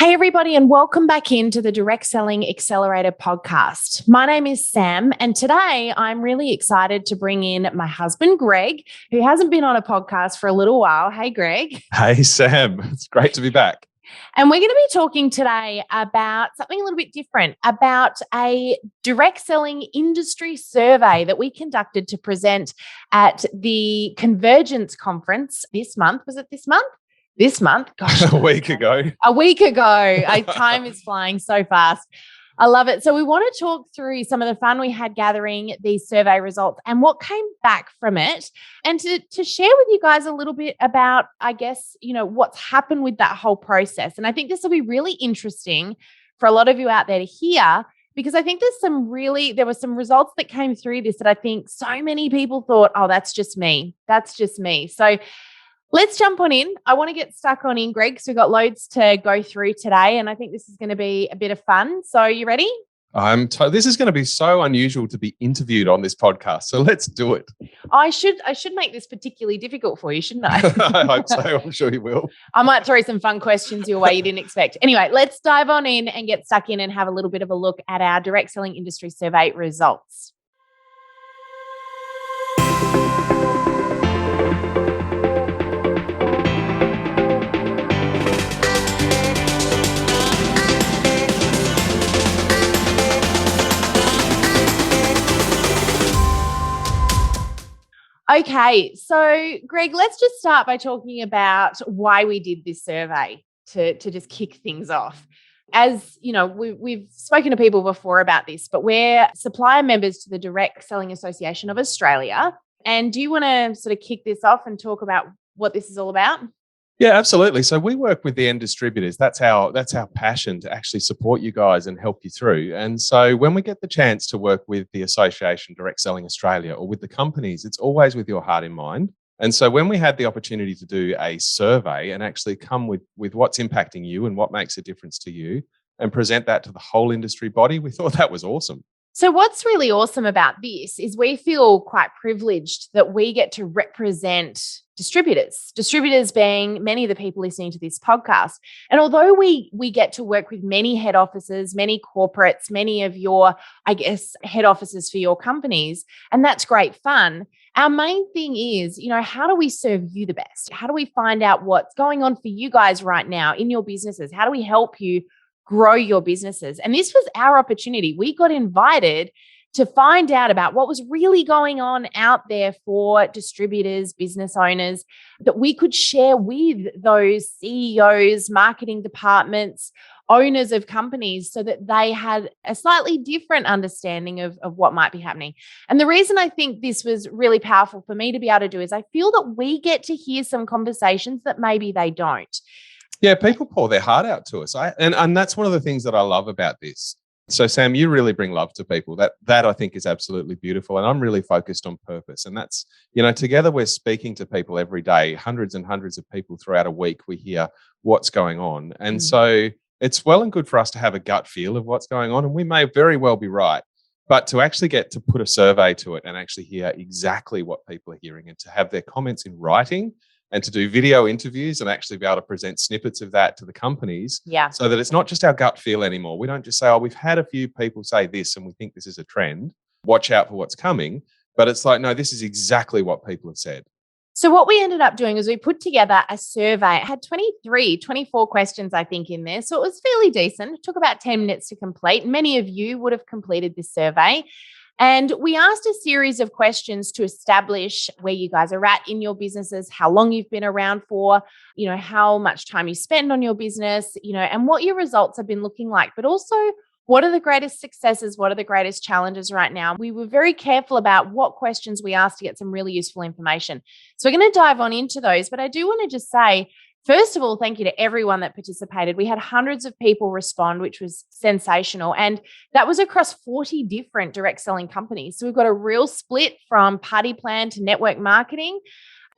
Hey, everybody, and welcome back into the Direct Selling Accelerator podcast. My name is Sam, and today I'm really excited to bring in my husband, Greg, who hasn't been on a podcast for a little while. Hey, Greg. Hey, Sam. It's great to be back. And we're going to be talking today about something a little bit different, about a direct selling industry survey that we conducted to present at the Convergence conference this month. Was it this month? This month, gosh, A week ago. Time is flying so fast. I love it. So we want to talk through some of the fun we had gathering these survey results and what came back from it, and to share with you guys a little bit about, I guess, what's happened with that whole process. And I think this will be really interesting for a lot of you out there to hear, because I think there were some results that came through this that I think so many people thought, oh, that's just me. That's just me. So let's jump on in. I want to get stuck on in, Greg, because we've got loads to go through today, and I think this is going to be a bit of fun. So you ready? This is going to be so unusual to be interviewed on this podcast, so let's do it. I should make this particularly difficult for you, shouldn't I? I hope so. I'm sure you will. I might throw some fun questions your way you didn't expect. Anyway, let's dive on in and get stuck in and have a little bit of a look at our direct selling industry survey results. Okay, so Greg, let's just start by talking about why we did this survey to just kick things off. As you know, we've spoken to people before about this, but we're supplier members to the Direct Selling Association of Australia. And do you want to sort of kick this off and talk about what this is all about? Yeah, absolutely. So we work with the end distributors. That's our passion, to actually support you guys and help you through. And so when we get the chance to work with the Association Direct Selling Australia or with the companies, it's always with your heart in mind. And so when we had the opportunity to do a survey and actually come with what's impacting you and what makes a difference to you and present that to the whole industry body, we thought that was awesome. So what's really awesome about this is we feel quite privileged that we get to represent distributors being many of the people listening to this podcast. And although we get to work with many head offices, many corporates, many of your, I guess, head offices for your companies, and that's great fun, our main thing is, how do we serve you the best? How do we find out what's going on for you guys right now in your businesses? How do we help you grow your businesses? And this was our opportunity. We got invited to find out about what was really going on out there for distributors, business owners, that we could share with those CEOs, marketing departments, owners of companies, so that they had a slightly different understanding of what might be happening. And the reason I think this was really powerful for me to be able to do is I feel that we get to hear some conversations that maybe they don't. Yeah, people pour their heart out to us. And that's one of the things that I love about this. So, Sam, you really bring love to people. That I think is absolutely beautiful. And I'm really focused on purpose. And that's, together we're speaking to people every day, hundreds and hundreds of people throughout a week. We hear what's going on. And so it's well and good for us to have a gut feel of what's going on. And we may very well be right. But to actually get to put a survey to it and actually hear exactly what people are hearing and to have their comments in writing, and to do video interviews and actually be able to present snippets of that to the companies, so that it's not just our gut feel anymore. We don't just say, oh, we've had a few people say this and we think this is a trend, watch out for what's coming. But it's like, no, this is exactly what people have said. So what we ended up doing is we put together a survey. It had 24 questions, I think, in there. So it was fairly decent. It took about 10 minutes to complete. Many of you would have completed this survey. And we asked a series of questions to establish where you guys are at in your businesses, how long you've been around for, how much time you spend on your business, and what your results have been looking like, but also what are the greatest successes? What are the greatest challenges right now? We were very careful about what questions we asked to get some really useful information. So we're going to dive on into those, but I do want to just say, first of all, thank you to everyone that participated. We had hundreds of people respond, which was sensational. And that was across 40 different direct selling companies. So we've got a real split from party plan to network marketing.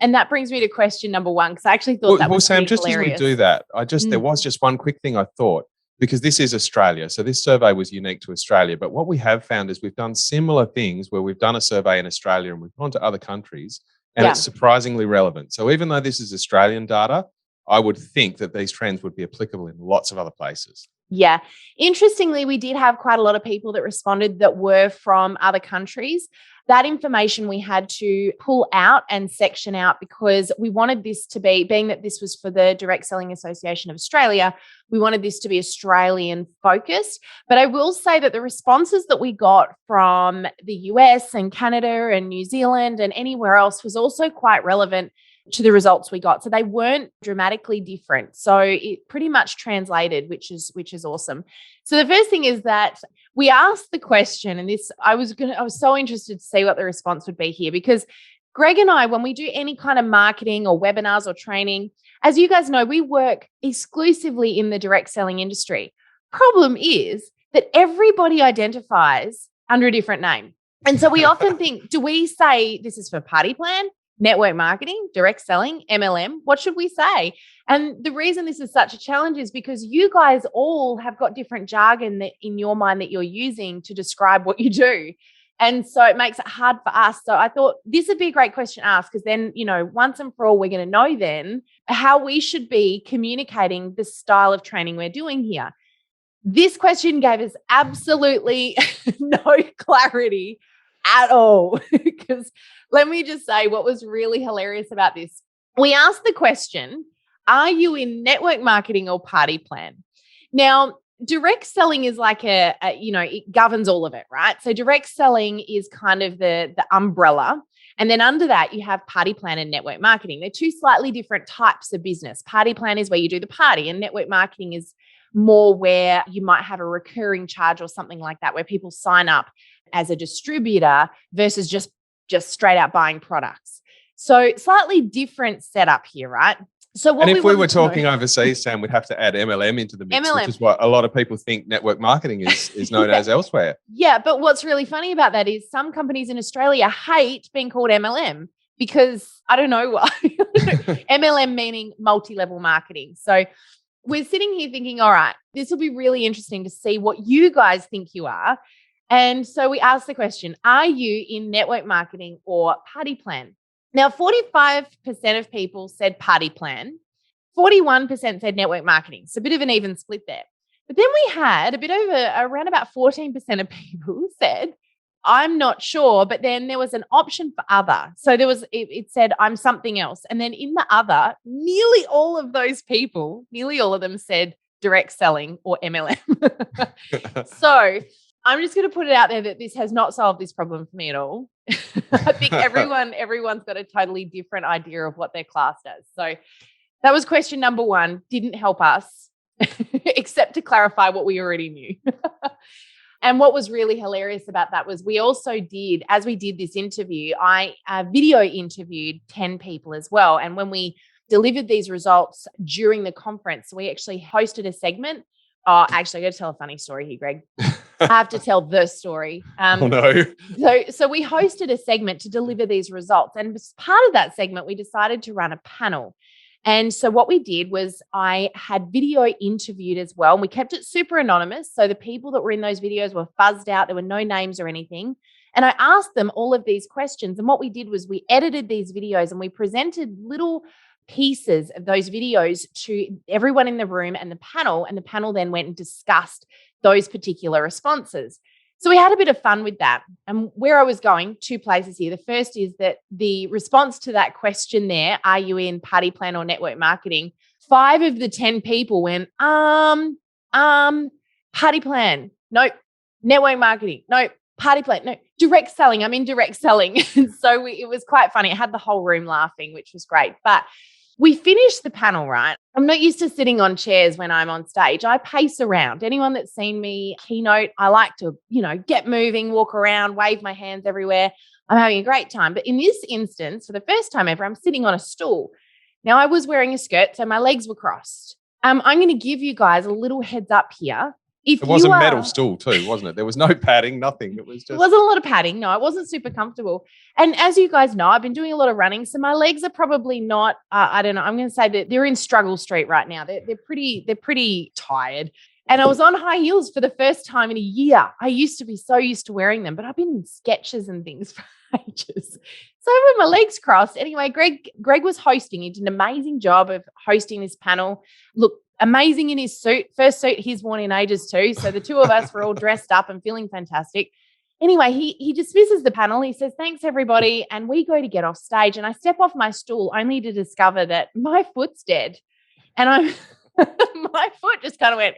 And that brings me to question number one, because I actually thought that was Sam, just hilarious. As we do that, there was just one quick thing I thought, because this is Australia. So this survey was unique to Australia. But what we have found is we've done similar things where we've done a survey in Australia and we've gone to other countries, and it's surprisingly relevant. So even though this is Australian data, I would think that these trends would be applicable in lots of other places. Yeah. Interestingly, we did have quite a lot of people that responded that were from other countries. That information we had to pull out and section out because we wanted this to be, being that this was for the Direct Selling Association of Australia, we wanted this to be Australian focused. But I will say that the responses that we got from the US and Canada and New Zealand and anywhere else was also quite relevant to the results we got. So they weren't dramatically different. So it pretty much translated, which is awesome. So the first thing is that we asked the question, and this I was so interested to see what the response would be here, because Greg and I, when we do any kind of marketing or webinars or training, as you guys know, we work exclusively in the direct selling industry. Problem is that everybody identifies under a different name. And so we often think, do we say this is for party plan, network marketing, direct selling, MLM? What should we say? And the reason this is such a challenge is because you guys all have got different jargon that in your mind that you're using to describe what you do. And so it makes it hard for us. So I thought this would be a great question to ask, because then, once and for all, we're going to know then how we should be communicating the style of training we're doing here. This question gave us absolutely no clarity at all. Because let me just say what was really hilarious about this. We asked the question, are you in network marketing or party plan? Now, direct selling is like it governs all of it, right? So direct selling is kind of the umbrella. And then under that, you have party plan and network marketing. They're two slightly different types of business. Party plan is where you do the party, and network marketing is more where you might have a recurring charge or something like that, where people sign up as a distributor versus just straight out buying products. So slightly different setup here, right? So what, and if we were talking overseas, Sam, we'd have to add MLM into the mix, which is what a lot of people think network marketing is known as elsewhere. Yeah, but what's really funny about that is some companies in Australia hate being called MLM because I don't know why. MLM meaning multi-level marketing. So we're sitting here thinking, all right, this will be really interesting to see what you guys think you are. And so we asked the question, are you in network marketing or party plan? Now, 45% of people said party plan, 41% said network marketing. So a bit of an even split there. But then we had around about 14% of people who said, I'm not sure, but then there was an option for other. So it said, I'm something else. And then in the other, nearly all of them said direct selling or MLM. So I'm just going to put it out there that this has not solved this problem for me at all. I think everyone's got a totally different idea of what they're classed as. So that was question number one. Didn't help us except to clarify what we already knew. And what was really hilarious about that was we also did, as we did this interview, I video interviewed 10 people as well. And when we delivered these results during the conference, we actually hosted a segment. Oh, actually, I got to tell a funny story here, Greg. I have to tell the story. Oh, no. So we hosted a segment to deliver these results. And as part of that segment, we decided to run a panel. And so what we did was I had video interviewed as well. And we kept it super anonymous. So the people that were in those videos were fuzzed out. There were no names or anything. And I asked them all of these questions. And what we did was we edited these videos and we presented little pieces of those videos to everyone in the room and the panel then went and discussed those particular responses. So we had a bit of fun with that. And where I was going, two places here. The first is that the response to that question there, are you in party plan or network marketing? 5 of the 10 people went, party plan. Nope. Network marketing. Nope. Party plan. No. Direct selling. I'm in direct selling. And so it was quite funny. It had the whole room laughing, which was great. But we finished the panel, right? I'm not used to sitting on chairs when I'm on stage. I pace around. Anyone that's seen me keynote, I like to, get moving, walk around, wave my hands everywhere. I'm having a great time. But in this instance, for the first time ever, I'm sitting on a stool. Now, I was wearing a skirt, so my legs were crossed. I'm going to give you guys a little heads up here. It was a metal stool too, wasn't it? There was no padding, nothing. It wasn't a lot of padding. No, it wasn't super comfortable. And as you guys know, I've been doing a lot of running. So my legs are probably not, I don't know. I'm going to say that they're in struggle street right now. They're pretty tired. And I was on high heels for the first time in a year. I used to be so used to wearing them, but I've been in sketches and things for ages. So with my legs crossed. Anyway, Greg was hosting. He did an amazing job of hosting this panel. Look, amazing in his suit. First suit he's worn in ages too. So the two of us were all dressed up and feeling fantastic. Anyway, he dismisses the panel. He says, thanks, everybody. And we go to get off stage. And I step off my stool only to discover that my foot's dead. And my foot just kind of went,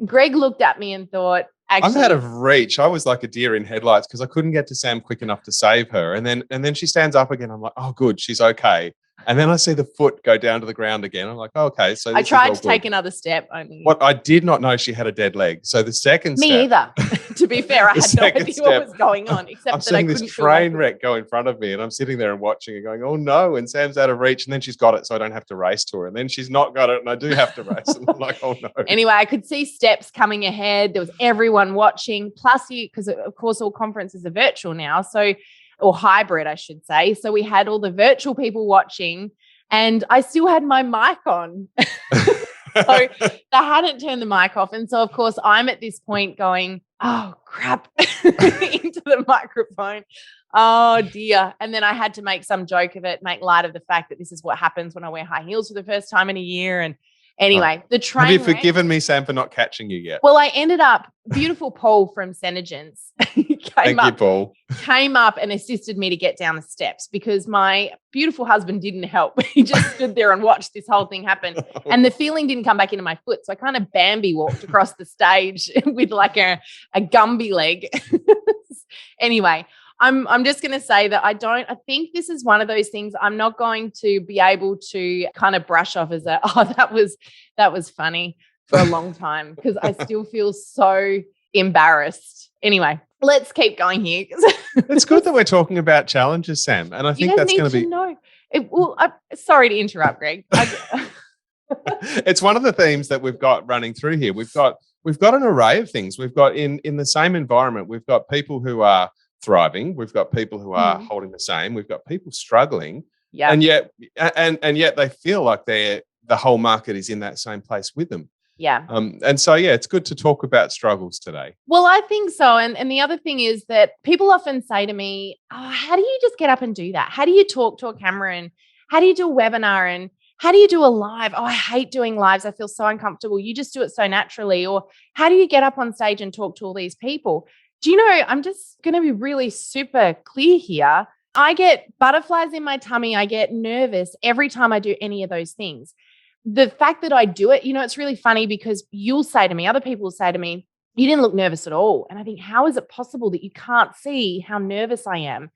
Greg looked at me and thought, actually, I'm out of reach. I was like a deer in headlights because I couldn't get to Sam quick enough to save her. And then she stands up again. I'm like, oh, good. She's okay. And then I see the foot go down to the ground again. I'm like, oh, okay. So I tried to take another step. What I did not know, she had a dead leg. So the second step. Me either. To be fair, I had no idea what was going on. Except I'm seeing this train wreck go in front of me, and I'm sitting there and watching it, going, "Oh no!" And Sam's out of reach, and then she's got it, so I don't have to race to her. And then she's not got it, and I do have to race. And I'm like, "Oh no!" Anyway, I could see steps coming ahead. There was everyone watching. Plus, because of course all conferences are virtual now, or hybrid, I should say. So we had all the virtual people watching. And I still had my mic on. So I hadn't turned the mic off. And so, of course, I'm at this point going, oh, crap, into the microphone. Oh, dear. And then I had to make some joke of it, make light of the fact that this is what happens when I wear high heels for the first time in a year. And anyway, the train Have you forgiven me, Sam, for not catching you yet? Well, I ended up, beautiful Paul from Senegens came up and assisted me to get down the steps because my beautiful husband didn't help. He just stood there and watched this whole thing happen. And the feeling didn't come back into my foot. So I kind of Bambi walked across the stage with like a Gumby leg. Anyway, I'm just going to say that I think this is one of those things I'm not going to be able to kind of brush off as that was funny for a long time because I still feel so embarrassed. Anyway, let's keep going here. It's good that we're talking about challenges, Sam. And I think that's going to be. I'm sorry to interrupt, Greg. It's one of the themes that we've got running through here. We've got an array of things. We've got in the same environment, we've got people who are thriving. We've got people who are holding the same. We've got people struggling. Yeah. And yet they feel like the whole market is in that same place with them. Yeah. And so, it's good to talk about struggles today. Well, I think so. And the other thing is that people often say to me, oh, how do you just get up and do that? How do you talk to a camera and how do you do a webinar and how do you do a live? Oh, I hate doing lives. I feel so uncomfortable. You just do it so naturally. Or how do you get up on stage and talk to all these people? Do you know, I'm just going to be really super clear here. I get butterflies in my tummy. I get nervous every time I do any of those things. The fact that I do it, it's really funny because you'll say to me, other people will say to me, you didn't look nervous at all. And I think, how is it possible that you can't see how nervous I am?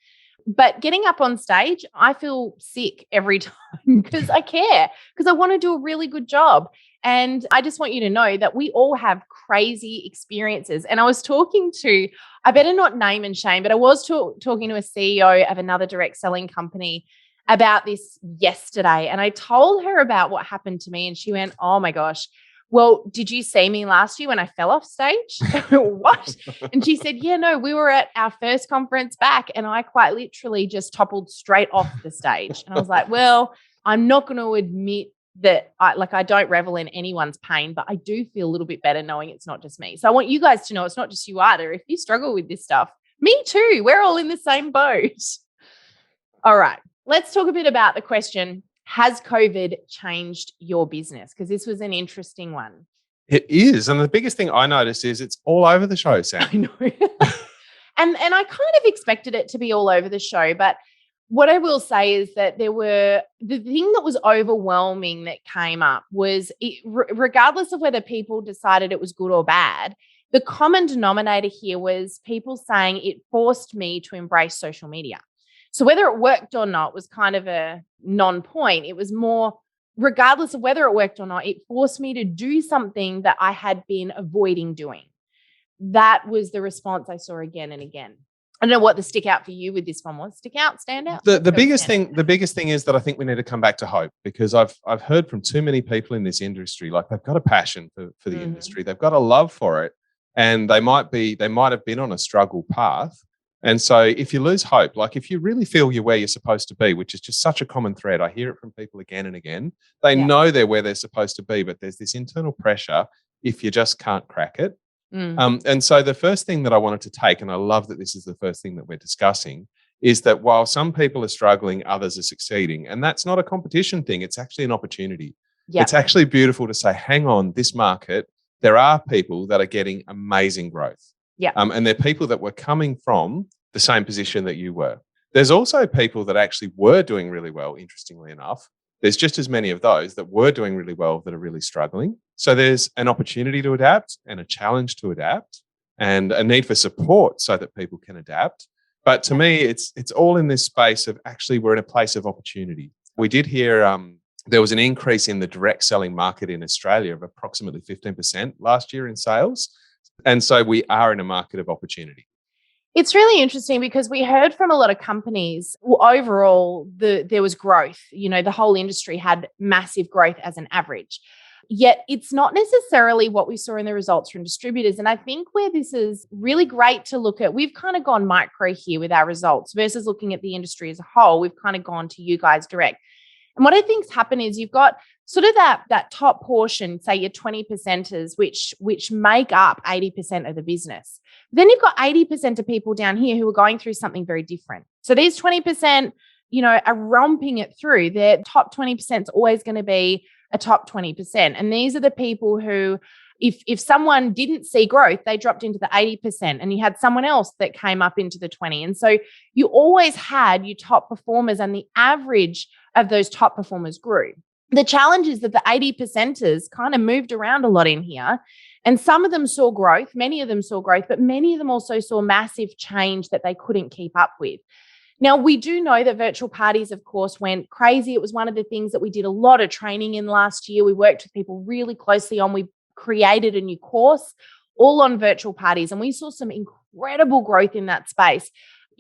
But getting up on stage, I feel sick every time because I care, because I want to do a really good job. And I just want you to know that we all have crazy experiences. And I was talking to, I better not name and shame, but I was talking to a CEO of another direct selling company about this yesterday. And I told her about what happened to me. And she went, oh my gosh, well, did you see me last year when I fell off stage? What? And she said, yeah, no, we were at our first conference back and I quite literally just toppled straight off the stage. And I was like, well, I'm not going to admit that I don't revel in anyone's pain, but I do feel a little bit better knowing it's not just me. So I want you guys to know it's not just you either. If you struggle with this stuff, me too. We're all in the same boat. All right. Let's talk a bit about the question, has COVID changed your business? Because this was an interesting one. It is. And the biggest thing I noticed is it's all over the show, Sam. I know. and I kind of expected it to be all over the show. But what I will say is that the thing that was overwhelming that came up was regardless of whether people decided it was good or bad, the common denominator here was people saying it forced me to embrace social media. So whether it worked or not was kind of a non-point. It was more, regardless of whether it worked or not, it forced me to do something that I had been avoiding doing. That was the response I saw again and again. I don't know what the stick out for you with this one was. Stick out, stand out? The biggest thing is that I think we need to come back to hope, because I've heard from too many people in this industry, like they've got a passion for the industry. They've got a love for it. And they might have been on a struggle path, And so if you lose hope, like if you really feel you're where you're supposed to be, which is just such a common thread, I hear it from people again and again. They know they're where they're supposed to be, but there's this internal pressure if you just can't crack it. And so the first thing that I wanted to take, and I love that this is the first thing that we're discussing, is that while some people are struggling, others are succeeding. And that's not a competition thing. It's actually an opportunity. It's actually beautiful to say, hang on, this market, there are people that are getting amazing growth. And they're people that were coming from the same position that you were. There's also people that actually were doing really well, interestingly enough. There's just as many of those that were doing really well that are really struggling. So there's an opportunity to adapt and a challenge to adapt and a need for support so that people can adapt. But to me, it's all in this space of actually we're in a place of opportunity. We did hear there was an increase in the direct selling market in Australia of approximately 15% last year in sales. And so we are in a market of opportunity. It's really interesting because we heard from a lot of companies, overall, there was growth. The whole industry had massive growth as an average. Yet it's not necessarily what we saw in the results from distributors. And I think where this is really great to look at, we've kind of gone micro here with our results versus looking at the industry as a whole. We've kind of gone to you guys direct. And what I think's happened is you've got sort of that top portion, say your 20%ers, which make up 80% of the business. Then you've got 80% of people down here who are going through something very different. So these 20%, are romping it through. Their top 20% is always going to be a top 20%. And these are the people who, if someone didn't see growth, they dropped into the 80%, and you had someone else that came up into the 20. And so you always had your top performers, and the average of those top performers grew. The challenge is that the 80%ers kind of moved around a lot in here, and some of them saw growth, many of them saw growth, but many of them also saw massive change that they couldn't keep up with. Now, we do know that virtual parties, of course, went crazy. It was one of the things that we did a lot of training in last year. We worked with people really closely on. We created a new course all on virtual parties, and we saw some incredible growth in that space.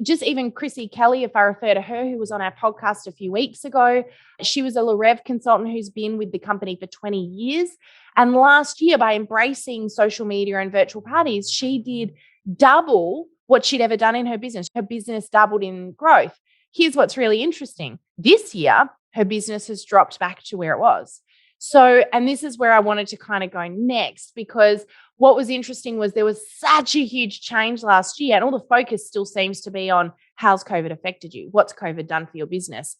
Just even Chrissy Kelly, if I refer to her, who was on our podcast a few weeks ago, she was a Larev consultant who's been with the company for 20 years. And last year, by embracing social media and virtual parties, she did double what she'd ever done in her business. Her business doubled in growth. Here's what's really interesting. This year, her business has dropped back to where it was. So, and this is where I wanted to kind of go next, because what was interesting was there was such a huge change last year, and all the focus still seems to be on how's COVID affected you? What's COVID done for your business?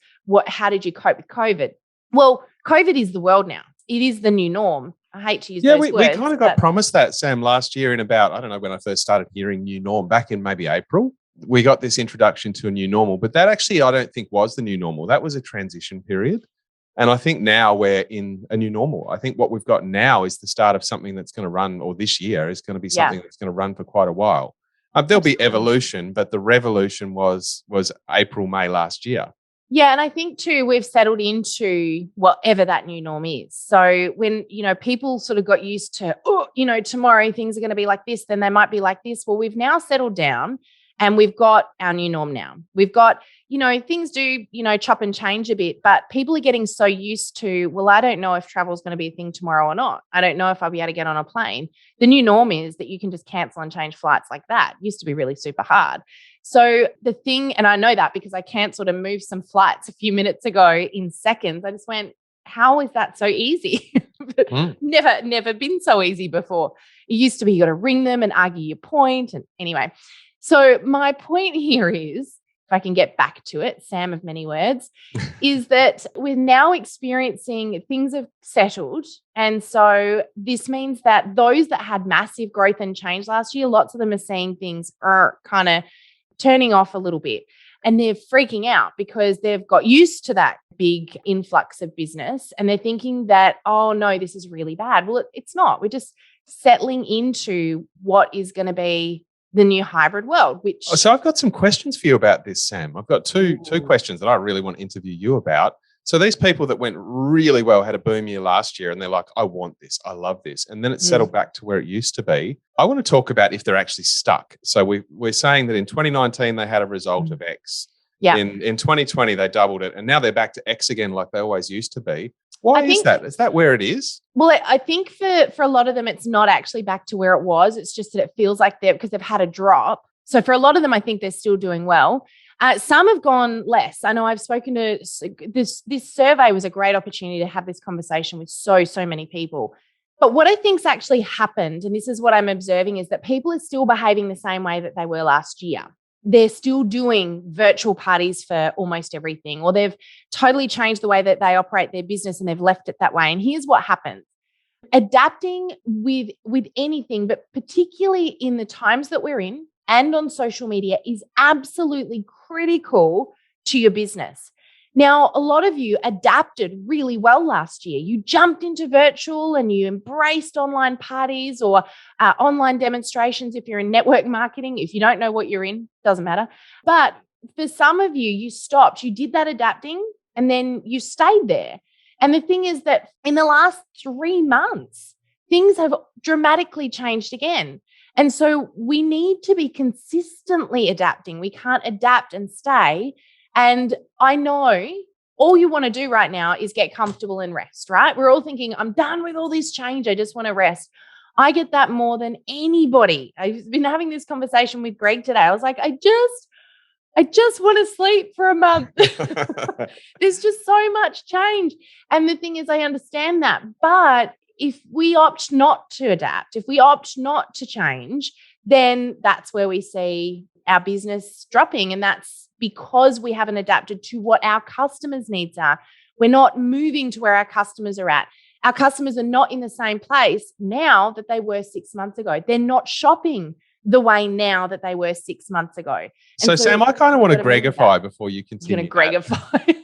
how did you cope with COVID? Well, COVID is the world now. It is the new norm. I hate to use those words. We kind of got promised that, Sam, last year in about, I don't know, when I first started hearing new norm, back in maybe April. We got this introduction to a new normal, but that actually I don't think was the new normal. That was a transition period. And I think now we're in a new normal. I think what we've got now is the start of something that's going to run, or this year is going to be something that's going to run for quite a while. There'll be evolution, but the revolution was April, May last year. Yeah. And I think too, we've settled into whatever that new norm is. So when, people sort of got used to, tomorrow things are going to be like this, then they might be like this. Well, we've now settled down and we've got our new norm now. We've got, things do, chop and change a bit, but people are getting so used to, well, I don't know if travel is going to be a thing tomorrow or not. I don't know if I'll be able to get on a plane. The new norm is that you can just cancel and change flights like that. It used to be really super hard. So the thing, and I know that because I canceled and moved some flights a few minutes ago in seconds. I just went, how is that so easy? Never been so easy before. It used to be you got to ring them and argue your point. And anyway, so my point here is, if I can get back to it, Sam of many words, is that we're now experiencing things have settled. And so this means that those that had massive growth and change last year, lots of them are seeing things are kind of turning off a little bit. And they're freaking out because they've got used to that big influx of business. And they're thinking that, oh no, this is really bad. Well, it's not. We're just settling into what is going to be the new hybrid world, So I've got some questions for you about this, Sam. I've got two questions that I really want to interview you about. So these people that went really well, had a boom year last year, and they're like, I want this, I love this. And then it settled back to where it used to be. I want to talk about if they're actually stuck. So we're saying that in 2019, they had a result of X. Yeah. In 2020, they doubled it. And now they're back to X again, like they always used to be. Why is that? Is that where it is? Well, I think for a lot of them, it's not actually back to where it was. It's just that it feels like because they've had a drop. So for a lot of them, I think they're still doing well. Some have gone less. I know I've spoken to this survey was a great opportunity to have this conversation with so many people. But what I think's actually happened, and this is what I'm observing, is that people are still behaving the same way that they were last year. They're still doing virtual parties for almost everything, or they've totally changed the way that they operate their business and they've left it that way. And here's what happens. Adapting with anything, but particularly in the times that we're in and on social media, is absolutely critical to your business. Now, a lot of you adapted really well last year. You jumped into virtual and you embraced online parties or online demonstrations if you're in network marketing. If you don't know what you're in, doesn't matter. But for some of you, you stopped. You did that adapting and then you stayed there. And the thing is that in the last 3 months, things have dramatically changed again. And so we need to be consistently adapting. We can't adapt and stay. And I know all you want to do right now is get comfortable and rest, right? We're all thinking, I'm done with all this change. I just want to rest. I get that more than anybody. I've been having this conversation with Greg today. I was like, I just want to sleep for a month. There's just so much change. And the thing is, I understand that. But if we opt not to adapt, if we opt not to change, then that's where we see our business dropping. And that's because we haven't adapted to what our customers' needs are. We're not moving to where our customers are at. Our customers are not in the same place now that they were 6 months ago. They're not shopping the way now that they were 6 months ago. So Sam, I kind of want to Gregify before you continue. You're going to Gregify.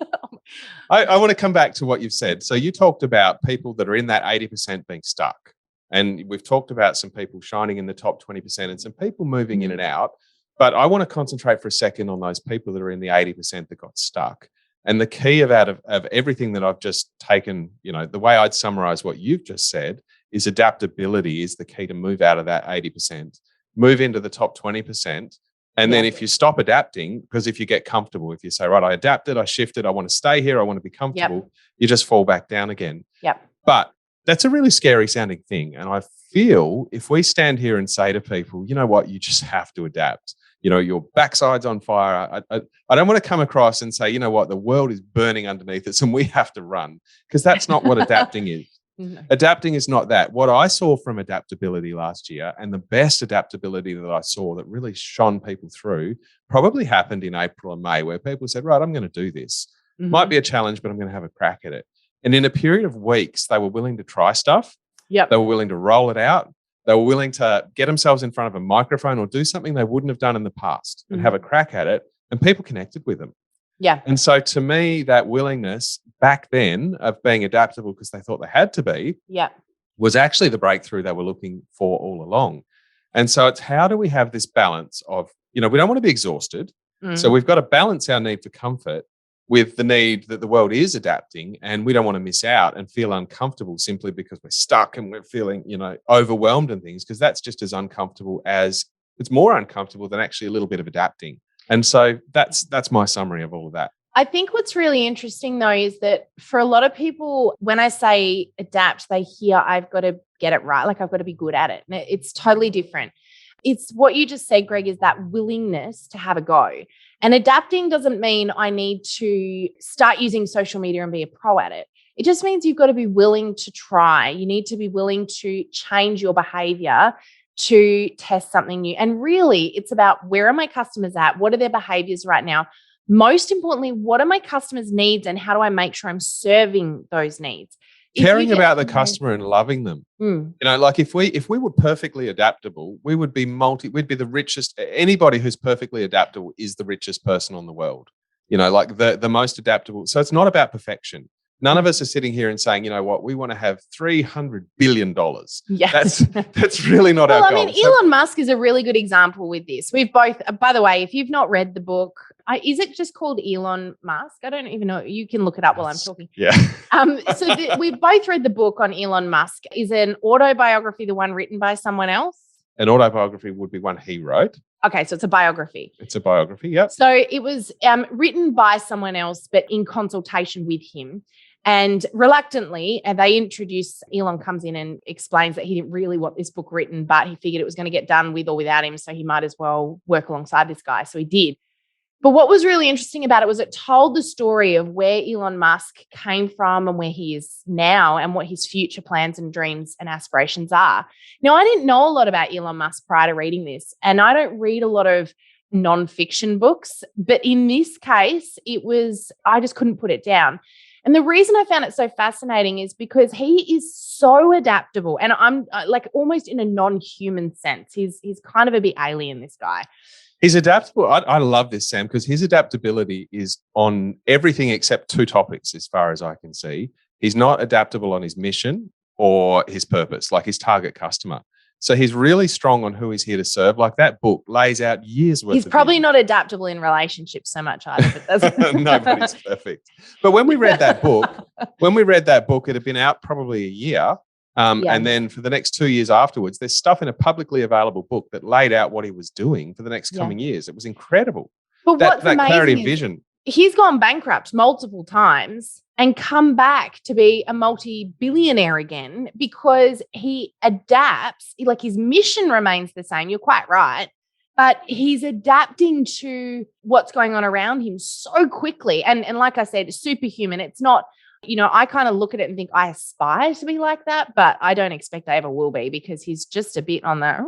I want to come back to what you've said. So you talked about people that are in that 80% being stuck. And we've talked about some people shining in the top 20% and some people moving in and out. But I want to concentrate for a second on those people that are in the 80% that got stuck. And the key of everything that I've just taken, the way I'd summarize what you've just said is adaptability is the key to move out of that 80%, move into the top 20%. And then if you stop adapting, because if you get comfortable, if you say, right, I adapted, I shifted, I want to stay here, I want to be comfortable, you just fall back down again. But that's a really scary sounding thing. And I feel if we stand here and say to people, you know what, you just have to adapt. Your backside's on fire. I don't want to come across and say, you know what, the world is burning underneath us and we have to run, because that's not what adapting is. Adapting is not that. What I saw from adaptability last year, and the best adaptability that I saw that really shone people through, probably happened in April and May, where people said, right, I'm going to do this. Might be a challenge, but I'm going to have a crack at it. And in a period of weeks, they were willing to try stuff. They were willing to roll it out. They were willing to get themselves in front of a microphone or do something they wouldn't have done in the past and have a crack at it. And people connected with them. And so to me, that willingness back then of being adaptable because they thought they had to be was actually the breakthrough they were looking for all along. And so it's how do we have this balance of, we don't want to be exhausted. So we've got to balance our need for comfort with the need that the world is adapting, and we don't want to miss out and feel uncomfortable simply because we're stuck and we're feeling, overwhelmed and things, because that's just as uncomfortable as it's more uncomfortable than actually a little bit of adapting. And so that's my summary of all of that. I think what's really interesting though is that for a lot of people, when I say adapt, they hear I've got to get it right. Like I've got to be good at it. And it's totally different. It's what you just said, Greg, is that willingness to have a go. And adapting doesn't mean I need to start using social media and be a pro at it. It just means you've got to be willing to try. You need to be willing to change your behavior to test something new. And really, it's about where are my customers at? What are their behaviors right now? Most importantly, what are my customers' needs and how do I make sure I'm serving those needs? Caring about the customer and loving them. Like if we were perfectly adaptable, we'd be the richest. Anybody who's perfectly adaptable is the richest person on the world. Like the most adaptable. So it's not about perfection. None of us are sitting here and saying, you know what, we want to have $300 billion. Yes. That's really not our goal. Elon Musk is a really good example with this. We've both, by the way, if you've not read the book, is it just called Elon Musk? I don't even know. You can look it up while I'm talking. Yeah. We've both read the book on Elon Musk. Is an autobiography the one written by someone else? An autobiography would be one he wrote. Okay, so it's a biography. It's a biography, yep. So it was written by someone else, but in consultation with him. And reluctantly, and they introduce, Elon comes in and explains that he didn't really want this book written, but he figured it was going to get done with or without him. So he might as well work alongside this guy. So he did. But what was really interesting about it was it told the story of where Elon Musk came from and where he is now and what his future plans and dreams and aspirations are. Now, I didn't know a lot about Elon Musk prior to reading this, and I don't read a lot of nonfiction books, but in this case, I just couldn't put it down. And the reason I found it so fascinating is because he is so adaptable, and I'm like almost in a non-human sense. He's kind of a bit alien, this guy. He's adaptable. I love this, Sam, because his adaptability is on everything except two topics, as far as I can see. He's not adaptable on his mission or his purpose, like his target customer. So he's really strong on who he's here to serve. Like that book lays out years worth. He's probably not adaptable in relationships so much either. But that's nobody's perfect. But when we read that book, it had been out probably a year. And then for the next 2 years afterwards, there's stuff in a publicly available book that laid out what he was doing for the next coming years. It was incredible. But what's that amazing clarity of is vision. He's gone bankrupt multiple times and come back to be a multi-billionaire again because he adapts. Like his mission remains the same. You're quite right. But he's adapting to what's going on around him so quickly. And like I said, superhuman. It's not, I kind of look at it and think I aspire to be like that, but I don't expect I ever will be because he's just a bit on the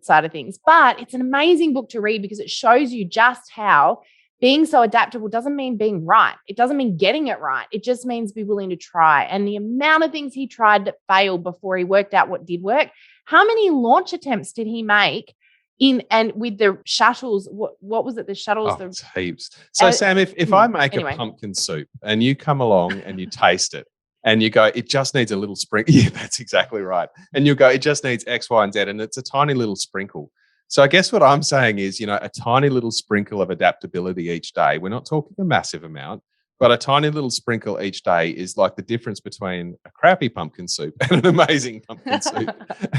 side of things. But it's an amazing book to read because it shows you just how being so adaptable doesn't mean being right. It doesn't mean getting it right. It just means be willing to try. And the amount of things he tried that failed before he worked out what did work. How many launch attempts did he make with the shuttles? What was it? The shuttles? It's heaps. So Sam, if I make a pumpkin soup and you come along and you taste it and you go, it just needs a little sprinkle. Yeah, that's exactly right. And you go, it just needs X, Y, and Z, and it's a tiny little sprinkle. So I guess what I'm saying is, a tiny little sprinkle of adaptability each day. We're not talking a massive amount, but a tiny little sprinkle each day is like the difference between a crappy pumpkin soup and an amazing pumpkin soup.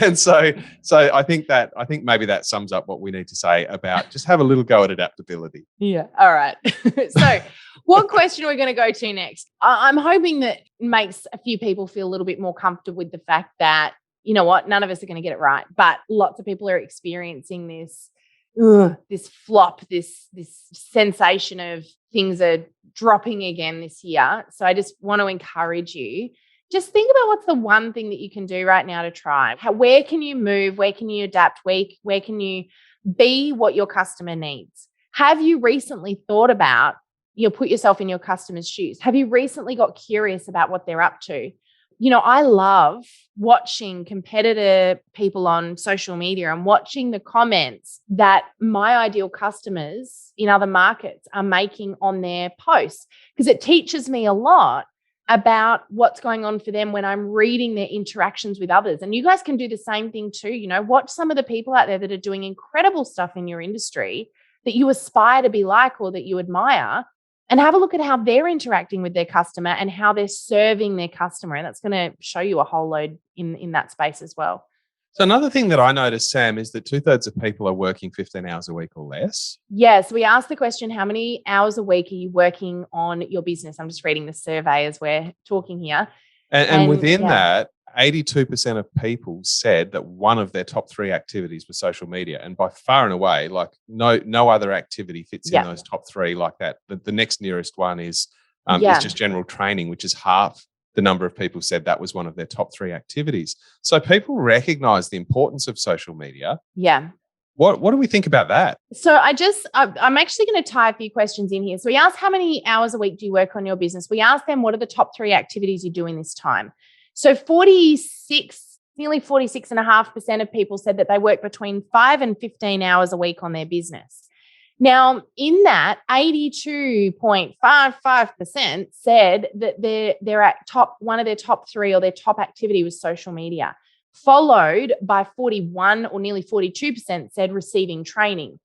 And so I think maybe that sums up what we need to say about just have a little go at adaptability. Yeah. All right. So what question are we going to go to next? I'm hoping that makes a few people feel a little bit more comfortable with the fact that, you know what, none of us are going to get it right, but lots of people are experiencing this flop, this sensation of things are dropping again this year. So I just want to encourage you, just think about what's the one thing that you can do right now to try. Where can you move? Where can you adapt? Where can you be what your customer needs? Have you recently thought about, put yourself in your customer's shoes? Have you recently got curious about what they're up to? I love watching competitor people on social media and watching the comments that my ideal customers in other markets are making on their posts, because it teaches me a lot about what's going on for them when I'm reading their interactions with others. And you guys can do the same thing too. Watch some of the people out there that are doing incredible stuff in your industry that you aspire to be like or that you admire, and have a look at how they're interacting with their customer and how they're serving their customer. And that's going to show you a whole load in that space as well. So another thing that I noticed, Sam, is that 2/3 of people are working 15 hours a week or less. Yes. We asked the question, how many hours a week are you working on your business? I'm just reading the survey as we're talking here. And within that, 82% of people said that one of their top 3 activities was social media. And by far and away, like no other activity fits in those top 3 like that. The next nearest one is just general training, which is half the number of people said that was one of their top 3 activities. So people recognize the importance of social media. Yeah. What do we think about that? So I'm actually going to tie a few questions in here. So we asked, how many hours a week do you work on your business? We asked them, what are the top 3 activities you're doing this time? So nearly 46.5% of people said that they work between 5 and 15 hours a week on their business. Now, in that, 82.55% said that they're at one of their top 3 or their top activity was social media, followed by 41 or nearly 42% said receiving training.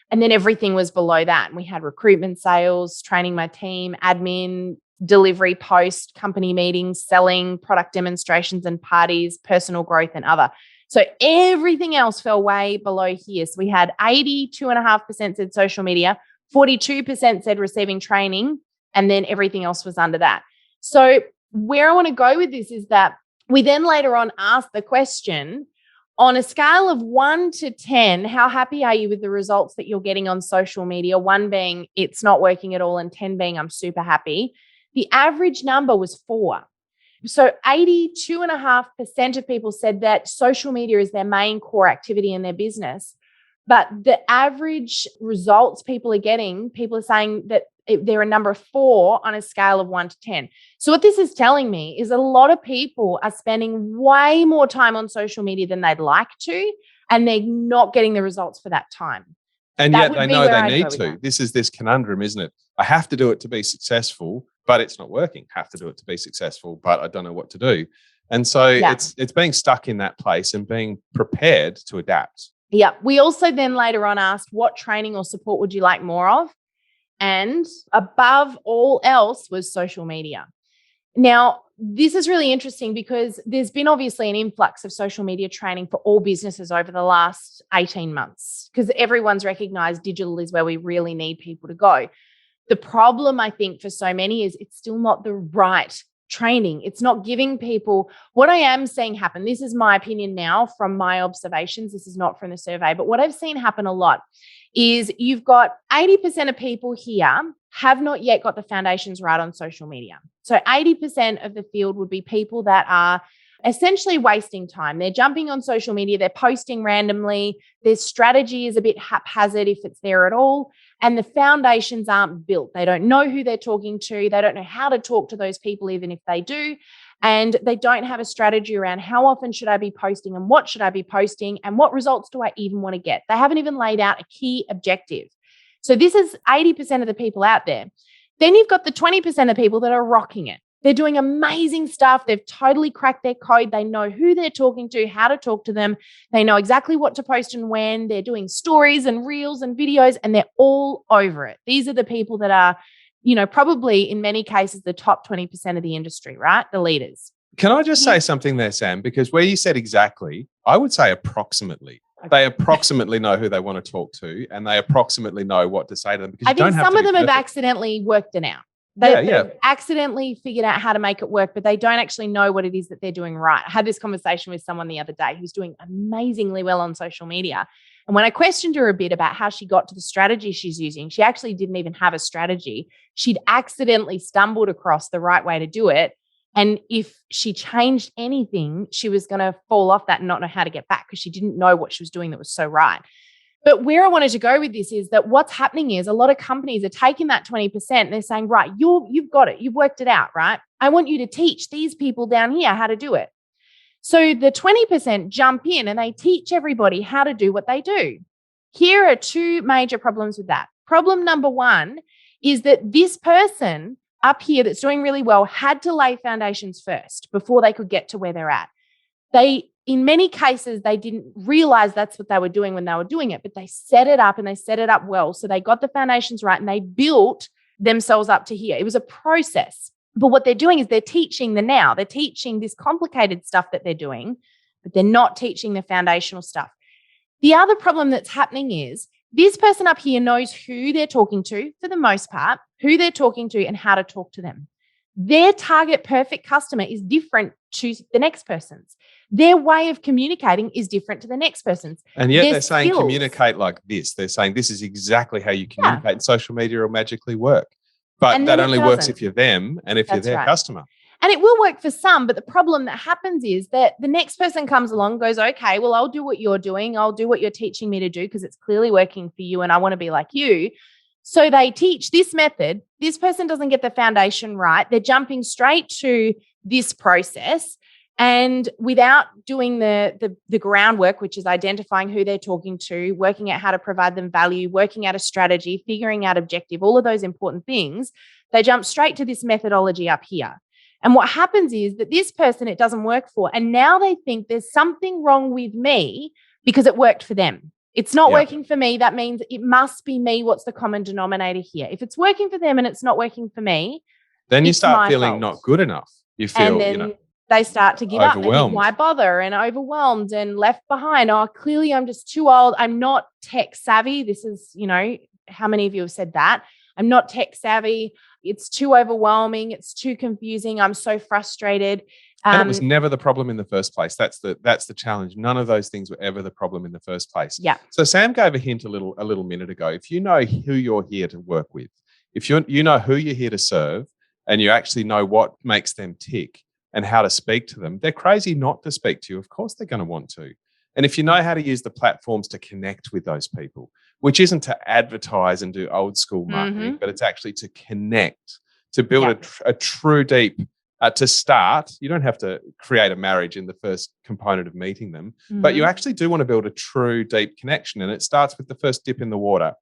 And then everything was below that. And we had recruitment, sales, training my team, admin, delivery, post, company meetings, selling, product demonstrations and parties, personal growth and other. So everything else fell way below here. So we had 82.5% said social media, 42% said receiving training, and then everything else was under that. So where I want to go with this is that we then later on ask the question, on a scale of 1 to 10, how happy are you with the results that you're getting on social media? 1 being it's not working at all and 10 being I'm super happy. The average number was 4. So 82.5% of people said that social media is their main core activity in their business. But the average results people are getting, people are saying that they're a number 4 on a scale of 1 to 10. So what this is telling me is a lot of people are spending way more time on social media than they'd like to, and they're not getting the results for that time. And yet they know they need to. This is this conundrum, isn't it? I have to do it to be successful, but it's not working. Have to do it to be successful, but I don't know what to do. And so it's being stuck in that place and being prepared to adapt. Yeah. We also then later on asked, what training or support would you like more of? And above all else was social media. Now, this is really interesting because there's been obviously an influx of social media training for all businesses over the last 18 months because everyone's recognized digital is where we really need people to go. The problem, I think, for so many is it's still not the right training. It's not giving people what I am seeing happen. This is my opinion now from my observations. This is not from the survey, but what I've seen happen a lot is you've got 80% of people here have not yet got the foundations right on social media. So 80% of the field would be people that are essentially wasting time. They're jumping on social media, they're posting randomly, their strategy is a bit haphazard if it's there at all, and the foundations aren't built. They don't know who they're talking to, they don't know how to talk to those people even if they do, and they don't have a strategy around how often should I be posting and what should I be posting and what results do I even want to get. They haven't even laid out a key objective. So this is 80% of the people out there. Then you've got the 20% of people that are rocking it. They're doing amazing stuff. They've totally cracked their code. They know who they're talking to, how to talk to them. They know exactly what to post and when. They're doing stories and reels and videos, and they're all over it. These are the people that are, probably in many cases, the top 20% of the industry, right? The leaders. Can I just say something there, Sam? Because where you said exactly, I would say approximately. Okay. They approximately know who they want to talk to, and they approximately know what to say to them. Because I think some of them have accidentally worked it out. They've accidentally figured out how to make it work, but they don't actually know what it is that they're doing right. I had this conversation with someone the other day who's doing amazingly well on social media. And when I questioned her a bit about how she got to the strategy she's using, she actually didn't even have a strategy. She'd accidentally stumbled across the right way to do it. And if she changed anything, she was going to fall off that and not know how to get back because she didn't know what she was doing that was so right. But where I wanted to go with this is that what's happening is a lot of companies are taking that 20% and they're saying, right, you've got it. You've worked it out, right? I want you to teach these people down here how to do it. So the 20% jump in and they teach everybody how to do what they do. Here are 2 major problems with that. Problem number 1 is that this person up here that's doing really well had to lay foundations first before they could get to where they're at. In many cases, they didn't realize that's what they were doing when they were doing it, but they set it up and they set it up well. So they got the foundations right and they built themselves up to here. It was a process. But what they're doing is they're teaching the now. They're teaching this complicated stuff that they're doing, but they're not teaching the foundational stuff. The other problem that's happening is this person up here knows who they're talking to for the most part, who they're talking to and how to talk to them. Their target perfect customer is different to the next person's. Their way of communicating is different to the next person's. And yet they're saying communicate like this. They're saying this is exactly how you communicate. And social media will magically work. But that only works if you're them and if you're their customer. And it will work for some, but the problem that happens is that the next person comes along, goes, okay, well, I'll do what you're doing. I'll do what you're teaching me to do because it's clearly working for you and I want to be like you. So they teach this method. This person doesn't get the foundation right. They're jumping straight to this process. And without doing the groundwork, which is identifying who they're talking to, working out how to provide them value, working out a strategy, figuring out objective, all of those important things, they jump straight to this methodology up here. And what happens is that this person it doesn't work for. And now they think there's something wrong with me because it worked for them. It's not working for me. That means it must be me. What's the common denominator here? If it's working for them and it's not working for me, then you start feeling not good enough. You feel, they start to give up. Overwhelmed. Why bother? And overwhelmed and left behind. Oh, clearly I'm just too old. I'm not tech savvy. This is, how many of you have said that? I'm not tech savvy. it's too overwhelming. It's too confusing. I'm so frustrated. And it was never the problem in the first place. That's the challenge. None of those things were ever the problem in the first place. Yeah. So Sam gave a hint a little minute ago. If you know who you're here to work with, if you know who you're here to serve, and you actually know what makes them tick and how to speak to them, they're crazy not to speak to you. Of course, they're going to want to. And if you know how to use the platforms to connect with those people, which isn't to advertise and do old school marketing, but it's actually to connect, to build a true deep. To start, you don't have to create a marriage in the first component of meeting them, but you actually do want to build a true deep connection. And it starts with the first dip in the water.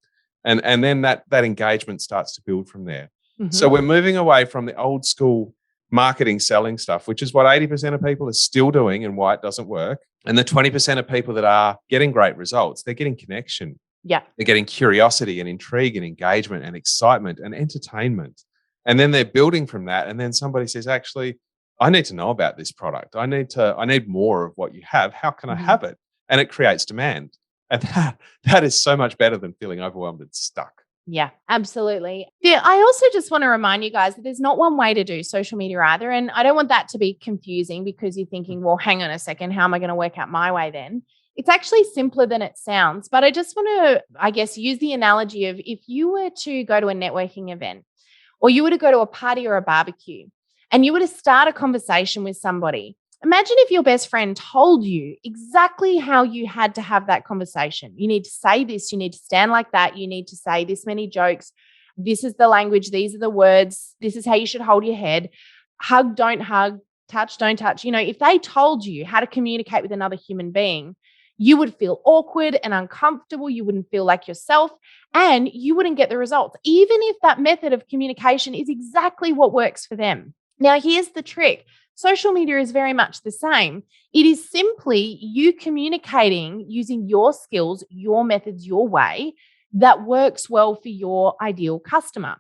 And then that engagement starts to build from there. So we're moving away from the old school marketing selling stuff, which is what 80% of people are still doing and why it doesn't work. And the 20% of people that are getting great results, they're getting connection. Yeah. They're getting curiosity and intrigue and engagement and excitement and entertainment. And then they're building from that. And then somebody says, actually, I need to know about this product. I need more of what you have. How can I have it? And it creates demand. And that is so much better than feeling overwhelmed and stuck. Yeah, absolutely. Yeah, I also just want to remind you guys that there's not one way to do social media either. And I don't want that to be confusing because you're thinking, well, hang on a second, how am I going to work out my way then? It's actually simpler than it sounds. But I just want to, I guess, use the analogy of if you were to go to a networking event, or you were to go to a party or a barbecue and you were to start a conversation with somebody. Imagine if your best friend told you exactly how you had to have that conversation. You need to say this, you need to stand like that, you need to say this many jokes. This is the language, these are the words, this is how you should hold your head. Hug, don't hug, touch, don't touch. If they told you how to communicate with another human being, you would feel awkward and uncomfortable. You wouldn't feel like yourself and you wouldn't get the results, even if that method of communication is exactly what works for them. Now, here's the trick. Social media is very much the same. It is simply you communicating using your skills, your methods, your way that works well for your ideal customer.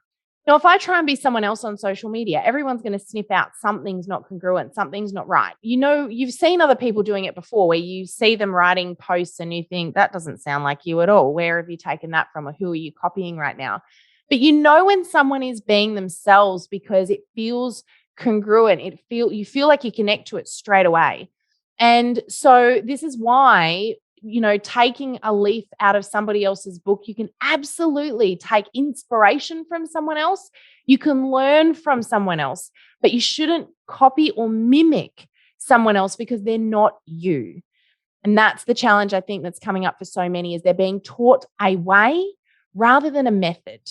Now, if I try and be someone else on social media, everyone's going to sniff out something's not congruent, something's not right. You've seen other people doing it before where you see them writing posts and you think, that doesn't sound like you at all. Where have you taken that from or who are you copying right now? But when someone is being themselves because it feels congruent, you feel like you connect to it straight away. And so this is why taking a leaf out of somebody else's book, you can absolutely take inspiration from someone else. You can learn from someone else, but you shouldn't copy or mimic someone else because they're not you. And that's the challenge I think that's coming up for so many is they're being taught a way rather than a method.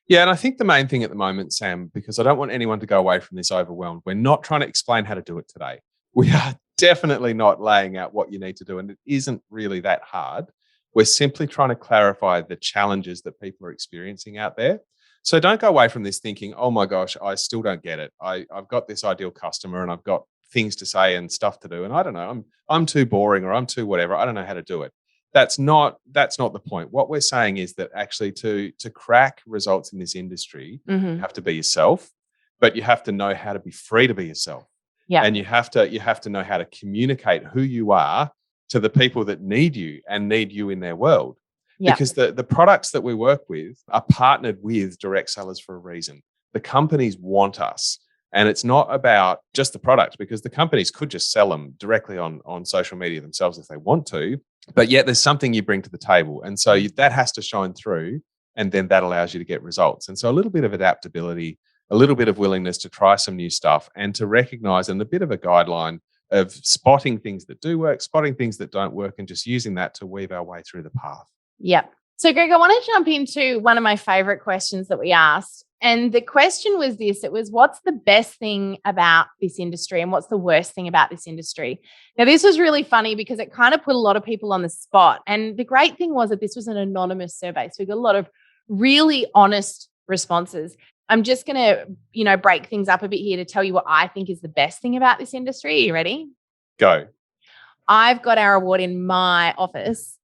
Yeah, and I think the main thing at the moment, Sam, because I don't want anyone to go away from this overwhelmed, we're not trying to explain how to do it today. We are definitely not laying out what you need to do, and it isn't really that hard. We're simply trying to clarify the challenges that people are experiencing out there. So don't go away from this thinking, oh my gosh, I still don't get it. I've got this ideal customer and I've got things to say and stuff to do, and I don't know, I'm too boring or I'm too whatever. I don't know how to do it. That's not the point. What we're saying is that actually to crack results in this industry, you have to be yourself, but you have to know how to be free to be yourself. Yeah. And you have to know how to communicate who you are to the people that need you and need you in their world. Yeah. Because the products that we work with are partnered with direct sellers for a reason. The companies want us. And it's not about just the product because the companies could just sell them directly on social media themselves if they want to. But yet there's something you bring to the table. And so that has to shine through and then that allows you to get results. And so a little bit of adaptability, a little bit of willingness to try some new stuff and to recognize and a bit of a guideline of spotting things that do work, spotting things that don't work, and just using that to weave our way through the path. Yep. So Greg, I want to jump into one of my favorite questions that we asked. And the question was this, it was, what's the best thing about this industry and what's the worst thing about this industry? Now, this was really funny because it kind of put a lot of people on the spot. And the great thing was that this was an anonymous survey. So we got a lot of really honest responses. I'm just going to, break things up a bit here to tell you what I think is the best thing about this industry. Are you ready? Go. I've got our award in my office.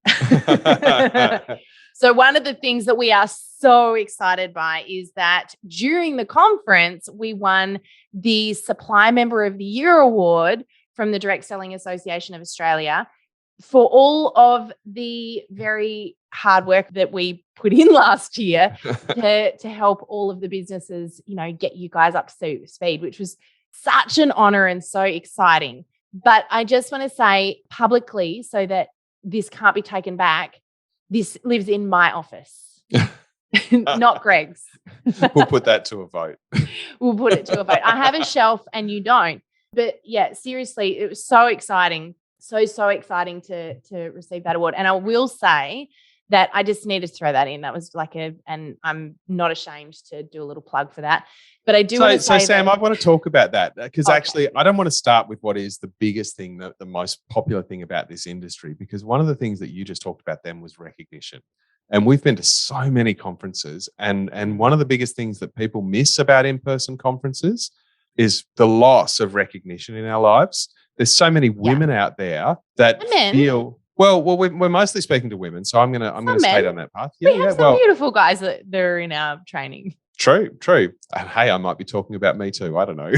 So one of the things that we are so excited by is that during the conference, we won the Supply Member of the Year award from the Direct Selling Association of Australia. for all of the very hard work that we put in last year to help all of the businesses, get you guys up to speed, which was such an honor and so exciting. But I just want to say publicly, so that this can't be taken back, this lives in my office, not Greg's. We'll put that to a vote. We'll put it to a vote. I have a shelf and you don't. But yeah, seriously, it was so exciting. So exciting to receive that award. And I will say that I just need to throw that in. That was and I'm not ashamed to do a little plug for that. But I do want to say Sam, I want to talk about that because actually I don't want to start with what is the biggest thing, the most popular thing about this industry, because one of the things that you just talked about then was recognition. And we've been to so many conferences, and one of the biggest things that people miss about in-person conferences is the loss of recognition in our lives. There's so many women out there that feel we're mostly speaking to women, so I'm gonna stay down that path. We have some beautiful guys that are in our training. True. And hey, I might be talking about me too. I don't know.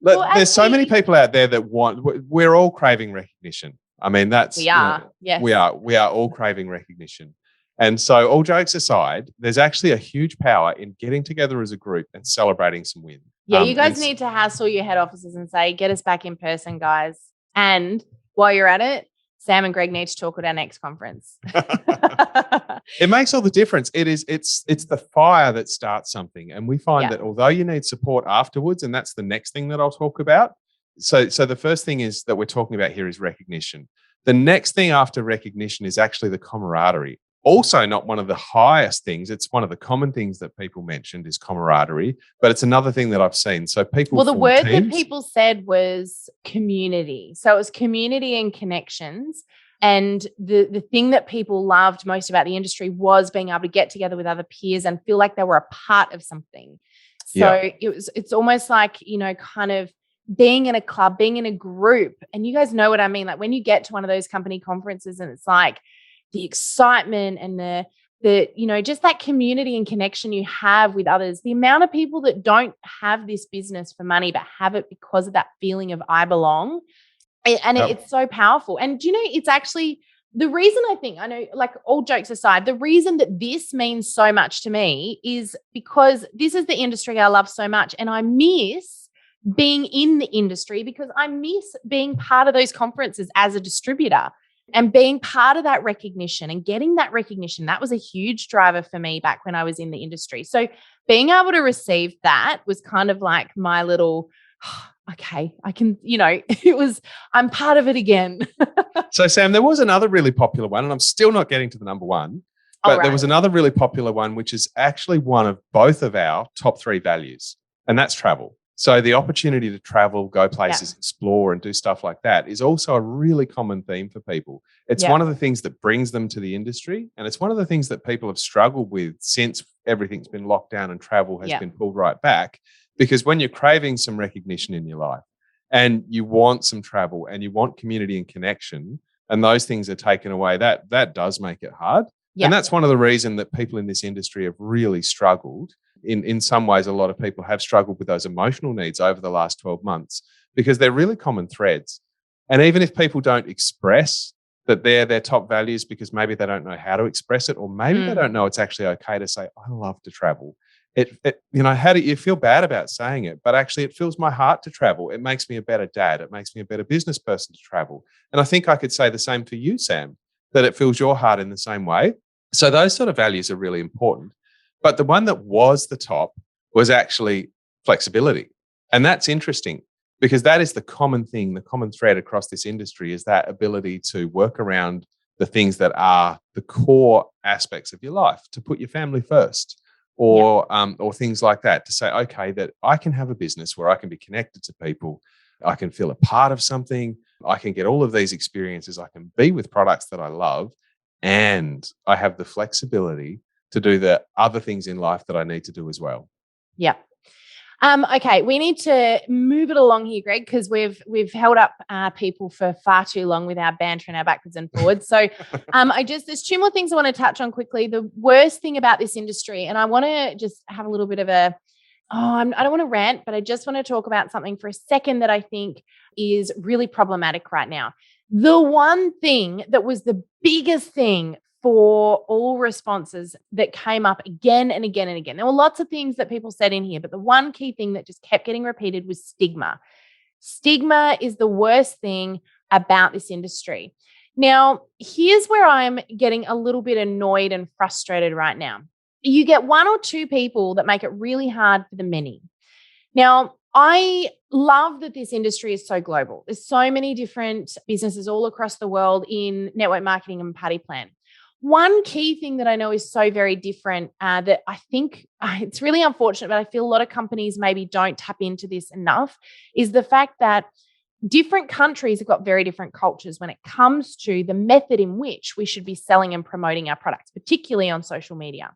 There's so many people out there that we're all craving recognition. I mean, we are. Yes. We are all craving recognition. And so all jokes aside, there's actually a huge power in getting together as a group and celebrating some wins. Yeah, you guys need to hassle your head offices and say, get us back in person, guys. And while you're at it, Sam and Greg need to talk at our next conference. It makes all the difference. It's the fire that starts something. And we find that although you need support afterwards, and that's the next thing that I'll talk about. So the first thing is that we're talking about here is recognition. The next thing after recognition is actually the camaraderie. Also not one of the highest things. It's one of the common things that people mentioned is camaraderie, but it's another thing that I've seen. So people. Well, the word that people said was community. So it was community and connections. And the thing that people loved most about the industry was being able to get together with other peers and feel like they were a part of something. So it's almost like, kind of being in a club, being in a group. And you guys know what I mean? Like when you get to one of those company conferences and it's like, the excitement and the just that community and connection you have with others, the amount of people that don't have this business for money, but have it because of that feeling of I belong. And it's so powerful. And it's actually the reason I know, like all jokes aside, the reason that this means so much to me is because this is the industry I love so much. And I miss being in the industry because I miss being part of those conferences as a distributor. And being part of that recognition and getting that recognition, that was a huge driver for me back when I was in the industry. So being able to receive that was kind of like my little, okay, I can, I'm part of it again. So Sam, there was another really popular one, and I'm still not getting to the number one, but there was another really popular one, which is actually one of both of our top 3 values, and that's travel. So the opportunity to travel, go places, explore, and do stuff like that is also a really common theme for people. It's one of the things that brings them to the industry. And it's one of the things that people have struggled with since everything's been locked down and travel has been pulled right back. Because when you're craving some recognition in your life and you want some travel and you want community and connection, and those things are taken away, that does make it hard. And that's one of the reasons that people in this industry have really struggled. In some ways, a lot of people have struggled with those emotional needs over the last 12 months because they're really common threads. And even if people don't express that they're their top values because maybe they don't know how to express it, or maybe they don't know it's actually okay to say, I love to travel. How do you feel bad about saying it? But actually, it fills my heart to travel. It makes me a better dad. It makes me a better business person to travel. And I think I could say the same for you, Sam, that it fills your heart in the same way. So those sort of values are really important. But the one that was the top was actually flexibility. And that's interesting because that is the common thing, the common thread across this industry is that ability to work around the things that are the core aspects of your life, to put your family first or things like that, to say, okay, that I can have a business where I can be connected to people, I can feel a part of something, I can get all of these experiences, I can be with products that I love, and I have the flexibility to do the other things in life that I need to do as well. Yeah. Okay, we need to move it along here, Greg, because we've held up people for far too long with our banter and our backwards and forwards. So there's 2 more things I want to touch on quickly. The worst thing about this industry, and I want to just have a little bit of I don't want to rant, but I just want to talk about something for a second that I think is really problematic right now. The one thing that was the biggest thing for all responses that came up again and again and again, there were lots of things that people said in here, but the one key thing that just kept getting repeated was stigma. Stigma is the worst thing about this industry. Now, here's where I'm getting a little bit annoyed and frustrated right now. You get one or two people that make it really hard for the many. Now, I love that this industry is so global. There's so many different businesses all across the world in network marketing and party plan. One key thing that I know is so very different that I think it's really unfortunate, but I feel a lot of companies maybe don't tap into this enough, is the fact that different countries have got very different cultures when it comes to the method in which we should be selling and promoting our products, particularly on social media.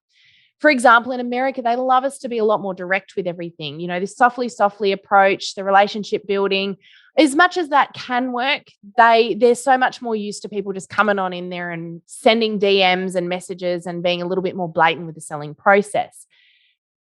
For example, in America, they love us to be a lot more direct with everything. This softly approach, the relationship building, as much as that can work, they're so much more used to people just coming on in there and sending DMs and messages and being a little bit more blatant with the selling process.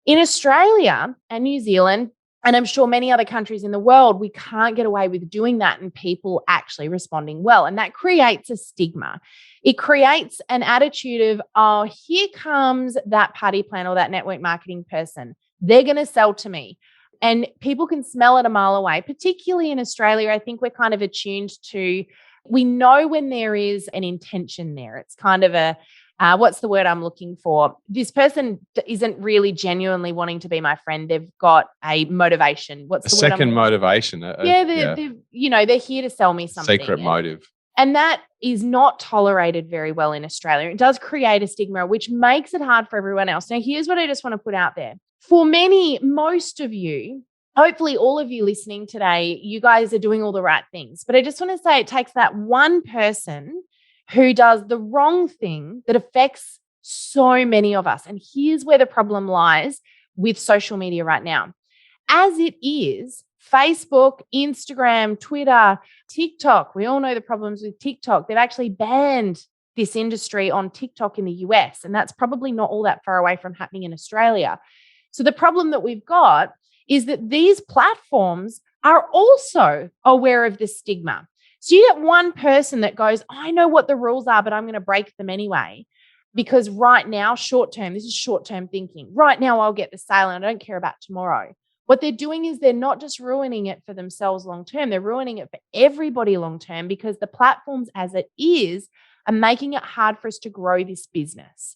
In Australia and New Zealand, and I'm sure many other countries in the world, we can't get away with doing that and people actually responding well. And that creates a stigma. It creates an attitude of, oh, here comes that party plan or that network marketing person. They're going to sell to me. And people can smell it a mile away, particularly in Australia. I think we're kind of attuned to, we know when there is an intention there. It's kind of a, what's the word I'm looking for? This person isn't really genuinely wanting to be my friend. They've got a motivation. What's the word? Second motivation. They're here to sell me something. Secret motive. And that is not tolerated very well in Australia. It does create a stigma, which makes it hard for everyone else. Now, here's what I just want to put out there. For most of you, hopefully all of you listening today, you guys are doing all the right things. But I just want to say it takes that one person who does the wrong thing that affects so many of us. And here's where the problem lies with social media right now. As it is, Facebook, Instagram, Twitter, TikTok, we all know the problems with TikTok. They've actually banned this industry on TikTok in the US, and that's probably not all that far away from happening in Australia. So the problem that we've got is that these platforms are also aware of the stigma. So you get one person that goes, I know what the rules are, but I'm going to break them anyway. Because right now, this is short-term thinking. Right now, I'll get the sale and I don't care about tomorrow. What they're doing is they're not just ruining it for themselves long-term, they're ruining it for everybody long-term because the platforms as it is are making it hard for us to grow this business.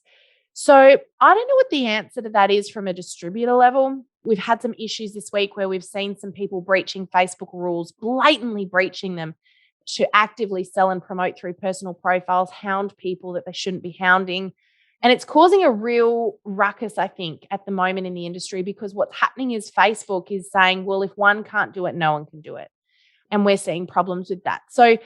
So I don't know what the answer to that is from a distributor level. We've had some issues this week where we've seen some people breaching Facebook rules, blatantly breaching them to actively sell and promote through personal profiles, hound people that they shouldn't be hounding. And it's causing a real ruckus, I think, at the moment in the industry because what's happening is Facebook is saying, well, if one can't do it, no one can do it. And we're seeing problems with that. So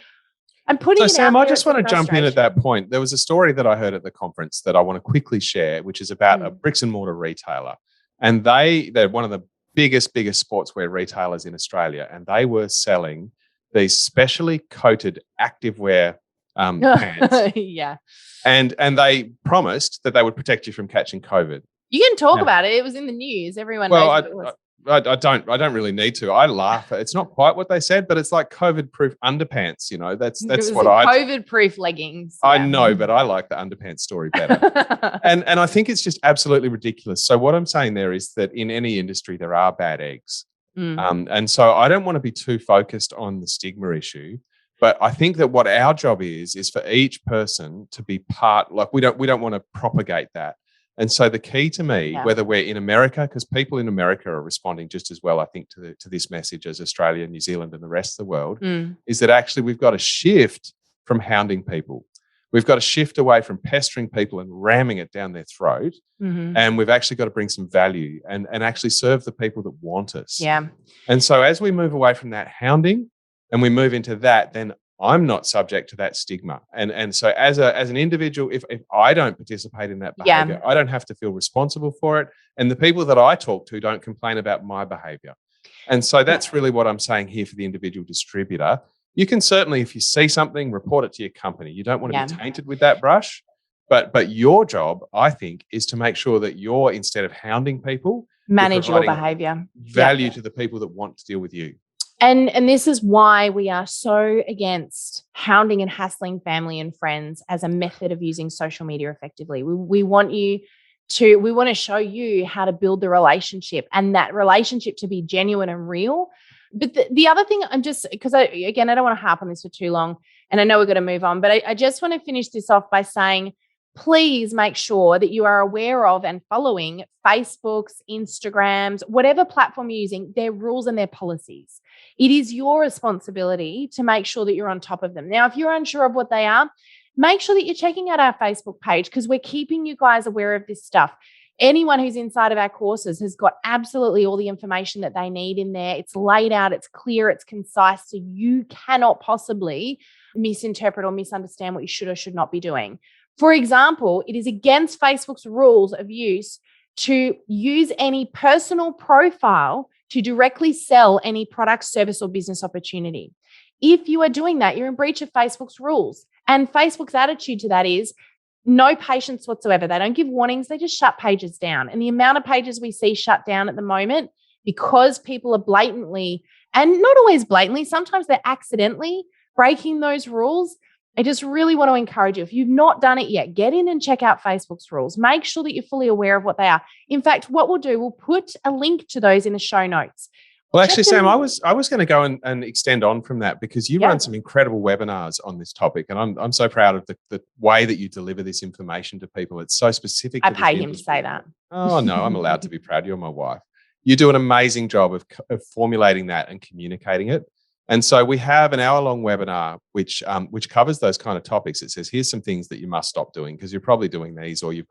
I'm putting it Sam, out I there just want to jump in at that point. There was a story that I heard at the conference that I want to quickly share, which is about a bricks and mortar retailer. And they're one of the biggest sportswear retailers in Australia. And they were selling these specially coated activewear pants. Yeah. And they promised that they would protect you from catching COVID. You can talk about it. It was in the news. Everyone knows what it was. I don't really need to. I laugh. It's not quite what they said, but it's like COVID-proof underpants. That's what COVID-proof leggings. I know, but I like the underpants story better. and I think it's just absolutely ridiculous. So what I'm saying there is that in any industry there are bad eggs, and so I don't want to be too focused on the stigma issue. But I think that what our job is for each person to be part. Like we don't want to propagate that. And so the key to me, whether we're in America, because people in America are responding just as well, I think, to this message as Australia, New Zealand, and the rest of the world, is that actually we've got to shift from hounding people. We've got to shift away from pestering people and ramming it down their throat. And we've actually got to bring some value and actually serve the people that want us. Yeah. And so as we move away from that hounding and we move into that, then I'm not subject to that stigma. And so as an individual, if I don't participate in that behavior, I don't have to feel responsible for it. And the people that I talk to don't complain about my behavior. And so that's really what I'm saying here for the individual distributor. You can certainly, if you see something, report it to your company. You don't want to be tainted with that brush. But your job, I think, is to make sure that you're, instead of hounding people, manage your behavior. Value to the people that want to deal with you. And this is why we are so against hounding and hassling family and friends as a method of using social media effectively. We want to show you how to build the relationship, and that relationship to be genuine and real. But the other thing, I don't want to harp on this for too long, and I know we're going to move on, but I just want to finish this off by saying, please make sure that you are aware of and following Facebook's, Instagrams, whatever platform you're using, their rules and their policies. It is your responsibility to make sure that you're on top of them. Now, if you're unsure of what they are, make sure that you're checking out our Facebook page, because we're keeping you guys aware of this stuff. Anyone who's inside of our courses has got absolutely all the information that they need in there. It's laid out, it's clear, it's concise, so you cannot possibly misinterpret or misunderstand what you should or should not be doing. For example, it is against Facebook's rules of use to use any personal profile to directly sell any product, service, or business opportunity. If you are doing that, you're in breach of Facebook's rules. And Facebook's attitude to that is no patience whatsoever. They don't give warnings. They just shut pages down. And the amount of pages we see shut down at the moment, because people are blatantly, and not always blatantly, sometimes they're accidentally breaking those rules. I just really want to encourage you, if you've not done it yet, get in and check out Facebook's rules. Make sure that you're fully aware of what they are. In fact, what we'll do, we'll put a link to those in the show notes. Well, actually, Sam, I was going to go and extend on from that, because you run some incredible webinars on this topic, and I'm so proud of the way that you deliver this information to people. It's so specific. I pay him to say that. Oh no, I'm allowed to be proud. You're my wife. You do an amazing job of formulating that and communicating it. And so we have an hour-long webinar which covers those kind of topics. It says, here's some things that you must stop doing because you're probably doing these, or you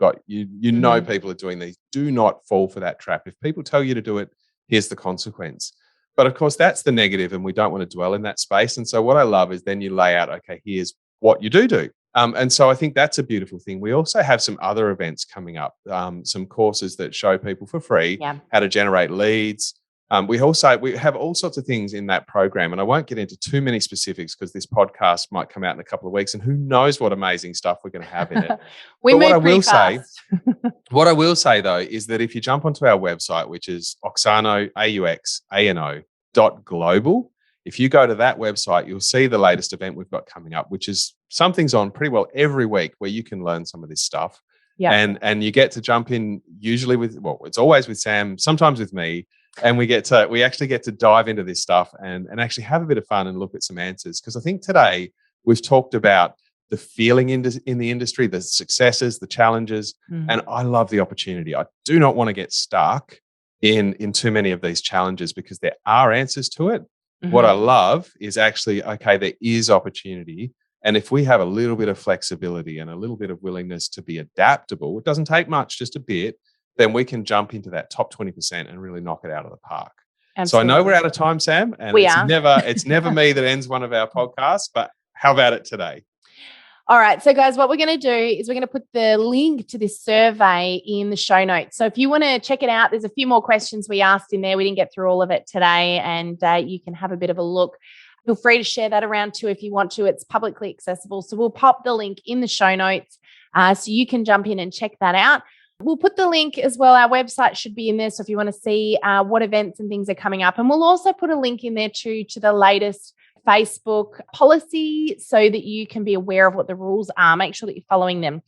know people are doing these. Do not fall for that trap. If people tell you to do it, here's the consequence. But of course, that's the negative, and we don't want to dwell in that space. And so what I love is then you lay out, okay, here's what you do. And so I think that's a beautiful thing. We also have some other events coming up, some courses that show people for free how to generate leads. We have all sorts of things in that program, and I won't get into too many specifics because this podcast might come out in a couple of weeks, and who knows what amazing stuff we're going to have in it. What I will say though is that if you jump onto our website, which is auxano.global, if you go to that website, you'll see the latest event we've got coming up, which is something's on pretty well every week where you can learn some of this stuff. Yeah. And you get to jump in usually it's always with Sam, sometimes with me. And we actually get to dive into this stuff and actually have a bit of fun and look at some answers. Because I think today we've talked about the feeling in the industry, the successes, the challenges, and I love the opportunity. I do not want to get stuck in too many of these challenges because there are answers to it. What I love is actually, okay, there is opportunity. And if we have a little bit of flexibility and a little bit of willingness to be adaptable, it doesn't take much, just a bit, then we can jump into that top 20% and really knock it out of the park. Absolutely. So I know we're out of time, Sam, and it's never me that ends one of our podcasts, but how about it today? All right. So guys, what we're going to do is we're going to put the link to this survey in the show notes. So if you want to check it out, there's a few more questions we asked in there. We didn't get through all of it today, and you can have a bit of a look. Feel free to share that around too if you want to. It's publicly accessible. So we'll pop the link in the show notes so you can jump in and check that out. We'll put the link as well. Our website should be in there. So if you want to see what events and things are coming up, and we'll also put a link in there too to the latest Facebook policy so that you can be aware of what the rules are. Make sure that you're following them.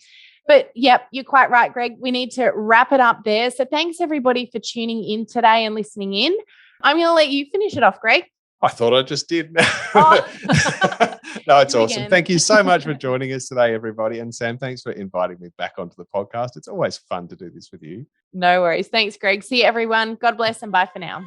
But yep, you're quite right, Greg. We need to wrap it up there. So thanks everybody for tuning in today and listening in. I'm going to let you finish it off, Greg. I thought I just did. No, it's awesome. Thank you so much for joining us today, everybody. And Sam, thanks for inviting me back onto the podcast. It's always fun to do this with you. No worries. Thanks, Greg. See you, everyone. God bless and bye for now.